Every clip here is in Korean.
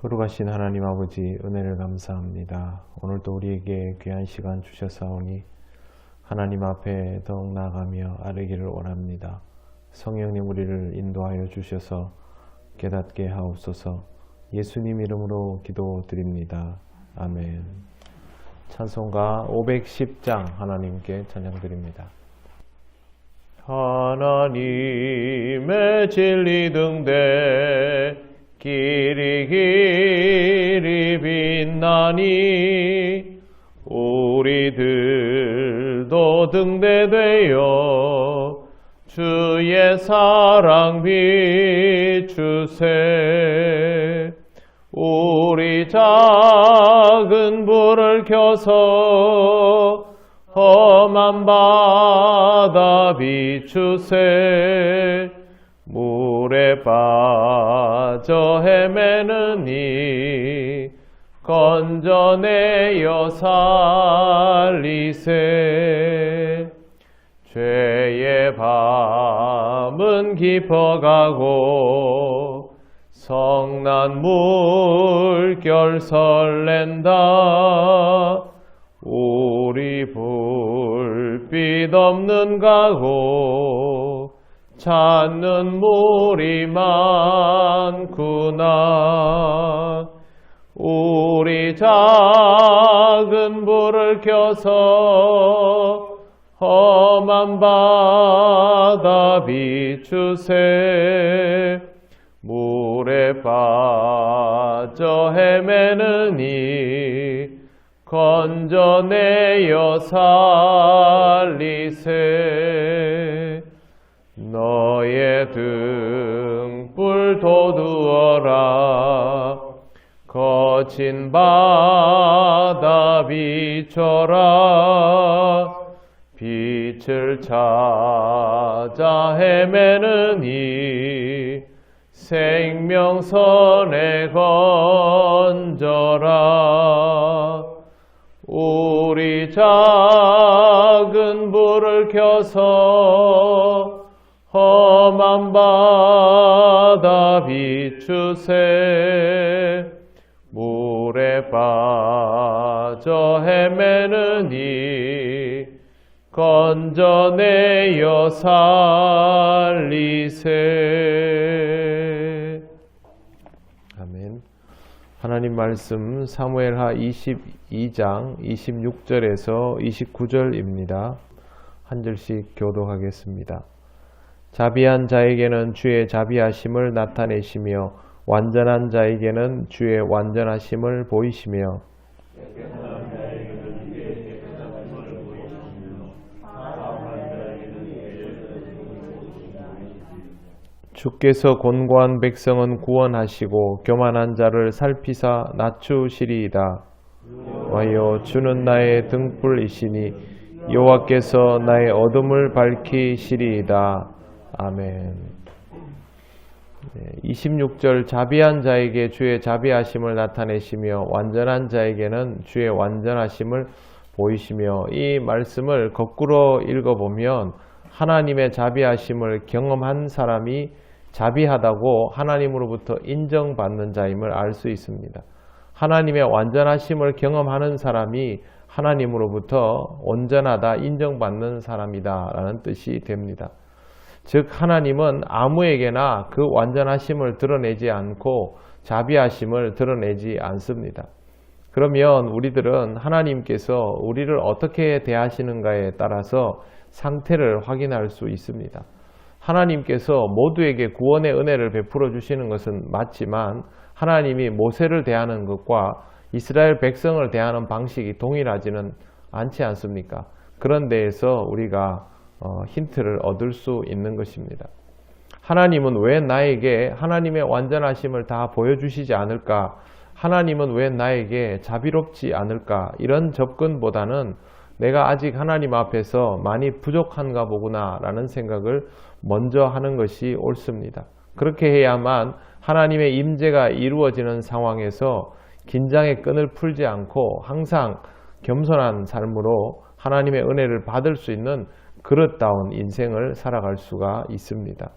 거룩하신 하나님 아버지, 은혜를 감사합니다. 오늘도 우리에게 귀한 시간 주셨사오니 하나님 앞에 더욱 나아가며 아뢰기를 원합니다. 성령님 우리를 인도하여 주셔서 깨닫게 하옵소서. 예수님 이름으로 기도드립니다. 아멘. 찬송가 510장 하나님께 찬양드립니다. 하나님의 진리 등대 길이 빛나니 우리들도 등대되어 주의 사랑 비추세. 우리 작은 불을 켜서 험한 바다 비추세. 물에 빠져 헤매는 이 건져내어 살리세. 죄의 밤은 깊어가고 성난 물결 설렌다. 우리 불빛 없는 가고 찾는 물이 많구나. 우리 작은 불을 켜서 험한 바다 비추세. 물에 빠져 헤매는 이 건져내어 살리세. 너의 등불 돋우어라. 거친 바다 비춰라. 빛을 찾아 헤매는 이 생명선에 건져라. 우리 작은 불을 켜서 험한 바다 비추세. 물에 빠져 헤매는 이 건져내어 살리세. 아멘. 하나님 말씀 사무엘하 22장 26절에서 29절입니다. 한 절씩 교독하겠습니다. 자비한 자에게는 주의 자비하심을 나타내시며 완전한 자에게는 주의 완전하심을 보이시며 주께서 곤고한 백성은 구원하시고 교만한 자를 살피사 낮추시리이다. 와여 주는 나의 등불이시니 여호와께서 나의 어둠을 밝히시리이다. 아멘. 26절 자비한 자에게 주의 자비하심을 나타내시며 완전한 자에게는 주의 완전하심을 보이시며, 이 말씀을 거꾸로 읽어보면 하나님의 자비하심을 경험한 사람이 자비하다고 하나님으로부터 인정받는 자임을 알 수 있습니다. 하나님의 완전하심을 경험하는 사람이 하나님으로부터 온전하다 인정받는 사람이다 라는 뜻이 됩니다. 즉 하나님은 아무에게나 그 완전하심을 드러내지 않고 자비하심을 드러내지 않습니다. 그러면 우리들은 하나님께서 우리를 어떻게 대하시는가에 따라서 상태를 확인할 수 있습니다. 하나님께서 모두에게 구원의 은혜를 베풀어 주시는 것은 맞지만 하나님이 모세를 대하는 것과 이스라엘 백성을 대하는 방식이 동일하지는 않지 않습니까? 그런 데에서 우리가 힌트를 얻을 수 있는 것입니다. 하나님은 왜 나에게 하나님의 완전하심을 다 보여주시지 않을까? 하나님은 왜 나에게 자비롭지 않을까? 이런 접근보다는 내가 아직 하나님 앞에서 많이 부족한가 보구나 라는 생각을 먼저 하는 것이 옳습니다. 그렇게 해야만 하나님의 임재가 이루어지는 상황에서 긴장의 끈을 풀지 않고 항상 겸손한 삶으로 하나님의 은혜를 받을 수 있는 그릇다운 인생을 살아갈 수가 있습니다.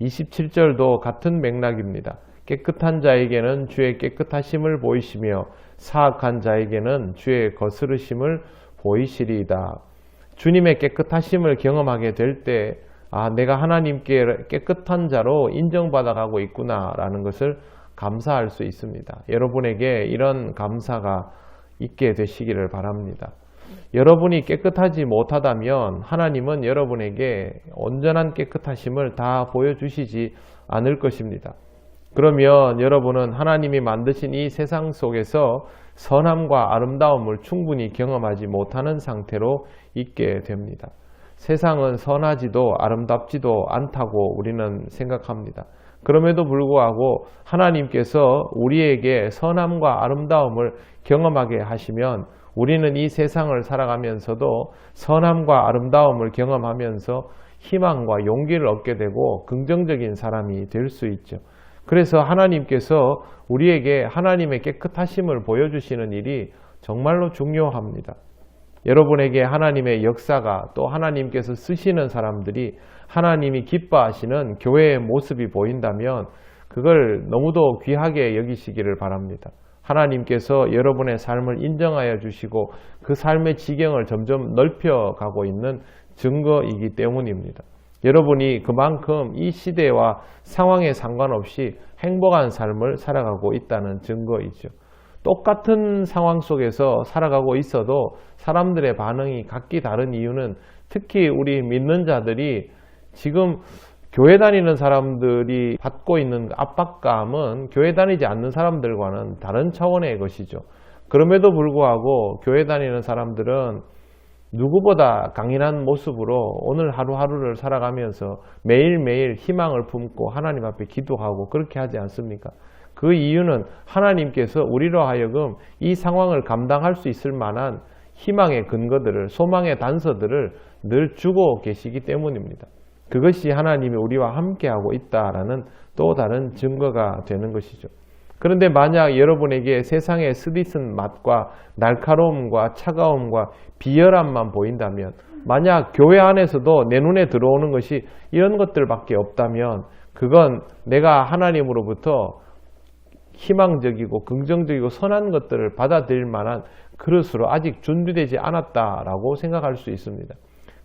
27절도 같은 맥락입니다. 깨끗한 자에게는 주의 깨끗하심을 보이시며 사악한 자에게는 주의 거스르심을 보이시리이다. 주님의 깨끗하심을 경험하게 될 때 내가 하나님께 깨끗한 자로 인정받아가고 있구나라는 것을 감사할 수 있습니다. 여러분에게 이런 감사가 있게 되시기를 바랍니다. 여러분이 깨끗하지 못하다면 하나님은 여러분에게 온전한 깨끗하심을 다 보여주시지 않을 것입니다. 그러면 여러분은 하나님이 만드신 이 세상 속에서 선함과 아름다움을 충분히 경험하지 못하는 상태로 있게 됩니다. 세상은 선하지도 아름답지도 않다고 우리는 생각합니다. 그럼에도 불구하고 하나님께서 우리에게 선함과 아름다움을 경험하게 하시면 우리는 이 세상을 살아가면서도 선함과 아름다움을 경험하면서 희망과 용기를 얻게 되고 긍정적인 사람이 될 수 있죠. 그래서 하나님께서 우리에게 하나님의 깨끗하심을 보여주시는 일이 정말로 중요합니다. 여러분에게 하나님의 역사가 또 하나님께서 쓰시는 사람들이 하나님이 기뻐하시는 교회의 모습이 보인다면 그걸 너무도 귀하게 여기시기를 바랍니다. 하나님께서 여러분의 삶을 인정하여 주시고 그 삶의 지경을 점점 넓혀가고 있는 증거이기 때문입니다. 여러분이 그만큼 이 시대와 상황에 상관없이 행복한 삶을 살아가고 있다는 증거이죠. 똑같은 상황 속에서 살아가고 있어도 사람들의 반응이 각기 다른 이유는 특히 우리 믿는 자들이 지금 교회 다니는 사람들이 받고 있는 압박감은 교회 다니지 않는 사람들과는 다른 차원의 것이죠. 그럼에도 불구하고 교회 다니는 사람들은 누구보다 강인한 모습으로 오늘 하루하루를 살아가면서 매일매일 희망을 품고 하나님 앞에 기도하고 그렇게 하지 않습니까? 그 이유는 하나님께서 우리로 하여금 이 상황을 감당할 수 있을 만한 희망의 근거들을, 소망의 단서들을 늘 주고 계시기 때문입니다. 그것이 하나님이 우리와 함께하고 있다라는 또 다른 증거가 되는 것이죠. 그런데 만약 여러분에게 세상의 스디슨 맛과 날카로움과 차가움과 비열함만 보인다면, 만약 교회 안에서도 내 눈에 들어오는 것이 이런 것들밖에 없다면 그건 내가 하나님으로부터 희망적이고 긍정적이고 선한 것들을 받아들일 만한 그릇으로 아직 준비되지 않았다라고 생각할 수 있습니다.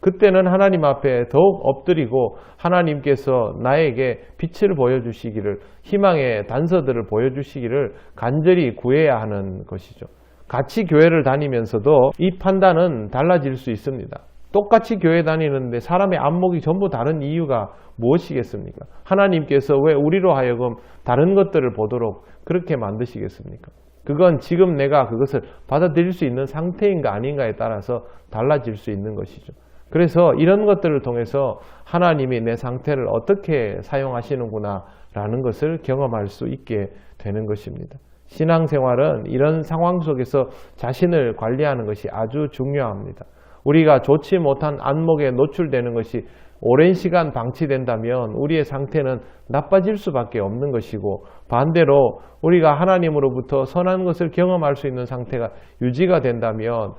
그때는 하나님 앞에 더욱 엎드리고 하나님께서 나에게 빛을 보여주시기를, 희망의 단서들을 보여주시기를 간절히 구해야 하는 것이죠. 같이 교회를 다니면서도 이 판단은 달라질 수 있습니다. 똑같이 교회 다니는데 사람의 안목이 전부 다른 이유가 무엇이겠습니까? 하나님께서 왜 우리로 하여금 다른 것들을 보도록 그렇게 만드시겠습니까? 그건 지금 내가 그것을 받아들일 수 있는 상태인가 아닌가에 따라서 달라질 수 있는 것이죠. 그래서 이런 것들을 통해서 하나님이 내 상태를 어떻게 사용하시는구나 라는 것을 경험할 수 있게 되는 것입니다. 신앙생활은 이런 상황 속에서 자신을 관리하는 것이 아주 중요합니다. 우리가 좋지 못한 안목에 노출되는 것이 오랜 시간 방치된다면 우리의 상태는 나빠질 수밖에 없는 것이고, 반대로 우리가 하나님으로부터 선한 것을 경험할 수 있는 상태가 유지가 된다면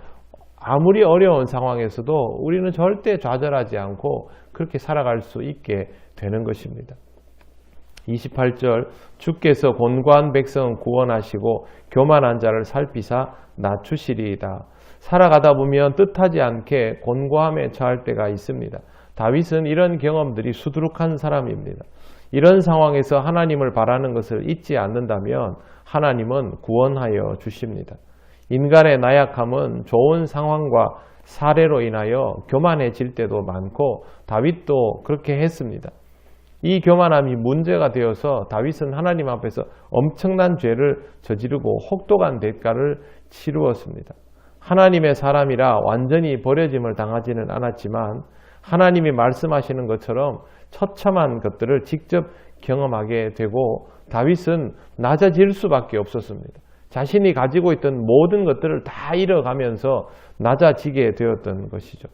아무리 어려운 상황에서도 우리는 절대 좌절하지 않고 그렇게 살아갈 수 있게 되는 것입니다. 28절, 주께서 곤고한 백성은 구원하시고 교만한 자를 살피사 낮추시리이다. 살아가다 보면 뜻하지 않게 곤고함에 처할 때가 있습니다. 다윗은 이런 경험들이 수두룩한 사람입니다. 이런 상황에서 하나님을 바라는 것을 잊지 않는다면 하나님은 구원하여 주십니다. 인간의 나약함은 좋은 상황과 사례로 인하여 교만해질 때도 많고 다윗도 그렇게 했습니다. 이 교만함이 문제가 되어서 다윗은 하나님 앞에서 엄청난 죄를 저지르고 혹독한 대가를 치루었습니다. 하나님의 사람이라 완전히 버려짐을 당하지는 않았지만 하나님이 말씀하시는 것처럼 처참한 것들을 직접 경험하게 되고 다윗은 낮아질 수밖에 없었습니다. 자신이 가지고 있던 모든 것들을 다 잃어가면서 낮아지게 되었던 것이죠.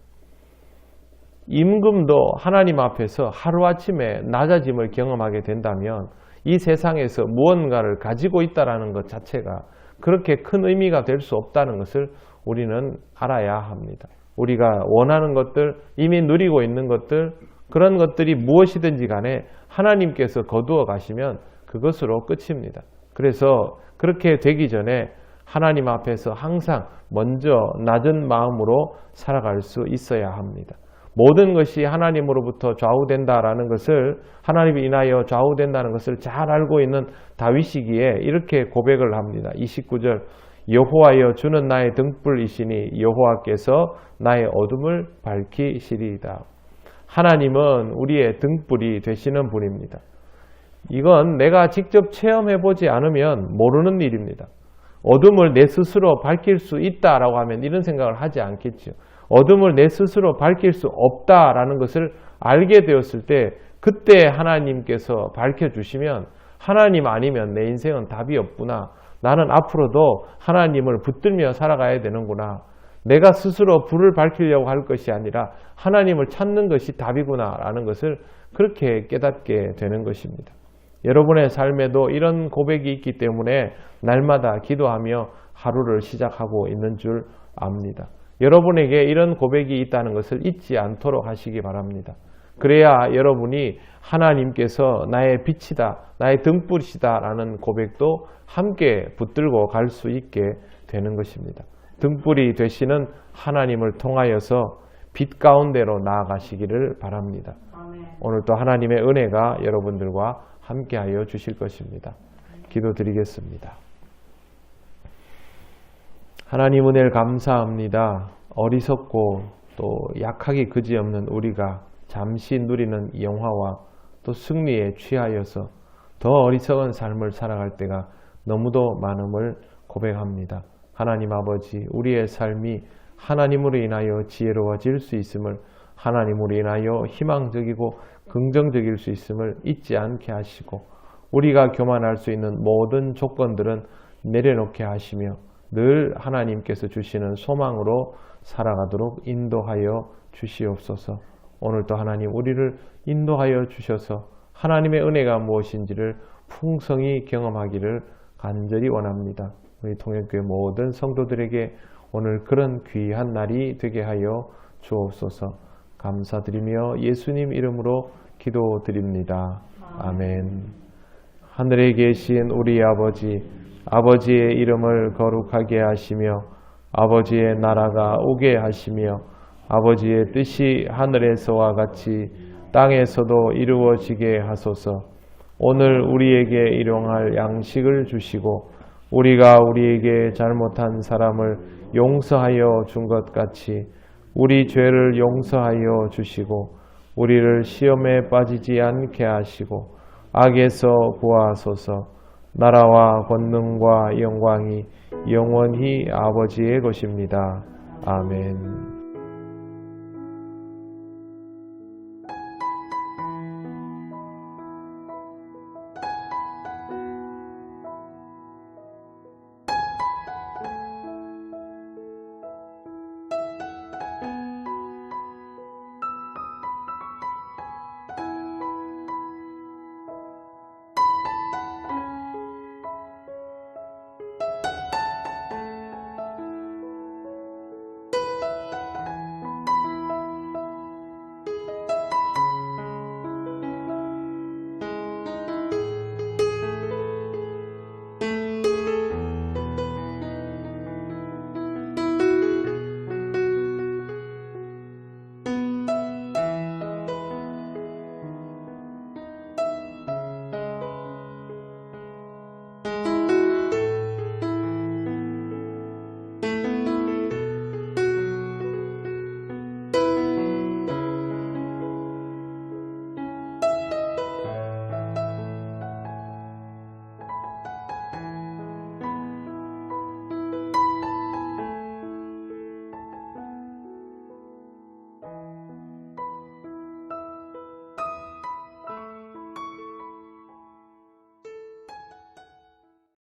임금도 하나님 앞에서 하루아침에 낮아짐을 경험하게 된다면 이 세상에서 무언가를 가지고 있다는 것 자체가 그렇게 큰 의미가 될 수 없다는 것을 우리는 알아야 합니다. 우리가 원하는 것들, 이미 누리고 있는 것들, 그런 것들이 무엇이든지 간에 하나님께서 거두어 가시면 그것으로 끝입니다. 그래서 그렇게 되기 전에 하나님 앞에서 항상 먼저 낮은 마음으로 살아갈 수 있어야 합니다. 모든 것이 하나님으로부터 좌우된다라는 것을, 하나님이 인하여 좌우된다는 것을 잘 알고 있는 다윗이기에 이렇게 고백을 합니다. 29절, 여호와여 주는 나의 등불이시니 여호와께서 나의 어둠을 밝히시리이다. 하나님은 우리의 등불이 되시는 분입니다. 이건 내가 직접 체험해보지 않으면 모르는 일입니다. 어둠을 내 스스로 밝힐 수 있다라고 하면 이런 생각을 하지 않겠죠. 어둠을 내 스스로 밝힐 수 없다라는 것을 알게 되었을 때 그때 하나님께서 밝혀주시면 하나님 아니면 내 인생은 답이 없구나. 나는 앞으로도 하나님을 붙들며 살아가야 되는구나. 내가 스스로 불을 밝히려고 할 것이 아니라 하나님을 찾는 것이 답이구나 라는 것을 그렇게 깨닫게 되는 것입니다. 여러분의 삶에도 이런 고백이 있기 때문에 날마다 기도하며 하루를 시작하고 있는 줄 압니다. 여러분에게 이런 고백이 있다는 것을 잊지 않도록 하시기 바랍니다. 그래야 여러분이 하나님께서 나의 빛이다, 나의 등불이시다 라는 고백도 함께 붙들고 갈 수 있게 되는 것입니다. 등불이 되시는 하나님을 통하여서 빛 가운데로 나아가시기를 바랍니다. 오늘도 하나님의 은혜가 여러분들과 함께하여 주실 것입니다. 기도드리겠습니다. 하나님 은혜를 감사합니다. 어리석고 또 약하기 그지없는 우리가 잠시 누리는 영화와 또 승리에 취하여서 더 어리석은 삶을 살아갈 때가 너무도 많음을 고백합니다. 하나님 아버지, 우리의 삶이 하나님으로 인하여 지혜로워질 수 있음을, 하나님으로 인하여 희망적이고 긍정적일 수 있음을 잊지 않게 하시고, 우리가 교만할 수 있는 모든 조건들은 내려놓게 하시며 늘 하나님께서 주시는 소망으로 살아가도록 인도하여 주시옵소서. 오늘도 하나님 우리를 인도하여 주셔서 하나님의 은혜가 무엇인지를 풍성히 경험하기를 간절히 원합니다. 우리 통역교회 모든 성도들에게 오늘 그런 귀한 날이 되게 하여 주옵소서. 감사드리며 예수님 이름으로 기도드립니다. 아멘. 하늘에 계신 우리 아버지, 아버지의 이름을 거룩하게 하시며 아버지의 나라가 오게 하시며 아버지의 뜻이 하늘에서와 같이 땅에서도 이루어지게 하소서. 오늘 우리에게 일용할 양식을 주시고 우리가 우리에게 잘못한 사람을 용서하여 준 것 같이 우리 죄를 용서하여 주시고 우리를 시험에 빠지지 않게 하시고 악에서 구하소서. 나라와 권능과 영광이 영원히 아버지의 것입니다. 아멘.